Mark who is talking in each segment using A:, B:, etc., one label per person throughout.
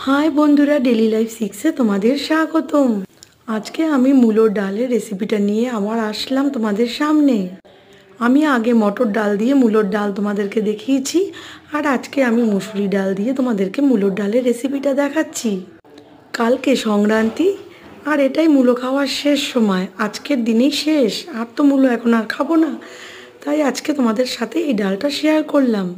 A: High বন্ধুরা, daily life 6-এ তোমাদের স্বাগতম। আজকে আমি মূলোর ডালের রেসিপিটা নিয়ে আবার আসলাম তোমাদের সামনে। আমি আগে মটর ডাল দিয়ে মূলোর ডাল তোমাদেরকে দেখিয়েছি, আর আজকে আমি মুসুরি ডাল দিয়ে তোমাদেরকে মূলোর ডালের রেসিপিটা দেখাচ্ছি। কালকে সংক্রান্তি, আর এটাই মূলো খাওয়ার শেষ সময়, আজকের দিনেই শেষ। আর তো মূলো এখন আর খাবো না, তাই আজকে তোমাদের সাথে এই ডালটা শেয়ার করলাম।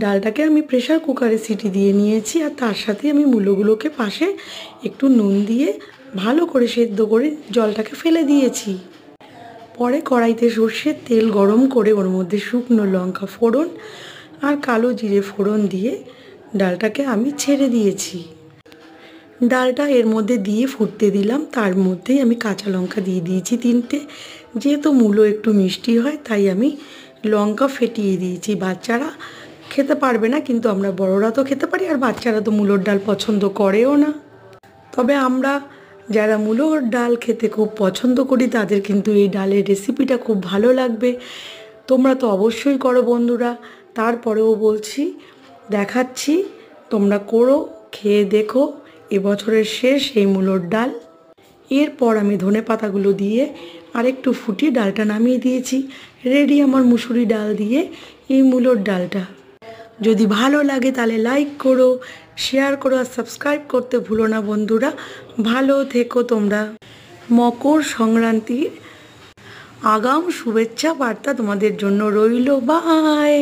A: ডালটাকে আমি প্রেসার কুকারে সিটি দিয়ে নিয়েছি, আর তার সাথে আমি মূলোগুলোকে পাশে একটু নুন দিয়ে ভালো করে সেদ্ধ করে জলটাকে ফেলে দিয়েছি। পরে কড়াইতে সর্ষের তেল গরম করে ওর মধ্যে শুকনো লঙ্কা ফোড়ন আর কালো জিরে ফোড়ন দিয়ে ডালটাকে আমি ছেড়ে দিয়েছি। ডালটা এর মধ্যে দিয়ে ফুটতে দিলাম, তার মধ্যেই আমি কাঁচা লঙ্কা দিয়ে দিয়েছি 3টে। যেহেতু মূলো একটু মিষ্টি হয় তাই আমি লঙ্কা ফেটিয়ে দিয়েছি। বাচ্চারা খেতে পারবে না, কিন্তু আমরা বড়রা তো খেতে পারি, আর বাচ্চারা তো মূলোর ডাল পছন্দ করেও না। তবে আমরা যারা মূলোর ডাল খেতে খুব পছন্দ করি তাদের কিন্তু এই ডালের রেসিপিটা খুব ভালো লাগবে। তোমরা তো অবশ্যই করো বন্ধুরা, তারপরেও বলছি, দেখাচ্ছি, তোমরা করো, খেয়ে দেখো। এবছরের শেষ এই মূলোর ডাল। এরপর আমি ধনে পাতাগুলো দিয়ে আরেকটু ফুটিয়ে ডালটা নামিয়ে দিয়েছি। রেডি আমার মুসুরি ডাল দিয়ে এই মূলোর ডালটা। যদি ভালো লাগে তাহলে লাইক করো, শেয়ার করো, আর সাবস্ক্রাইব করতে ভুলো না বন্ধুরা। ভালো থেকো তোমরা। মকর সংক্রান্তির আগাম শুভেচ্ছা বার্তা তোমাদের জন্য রইল। বাই।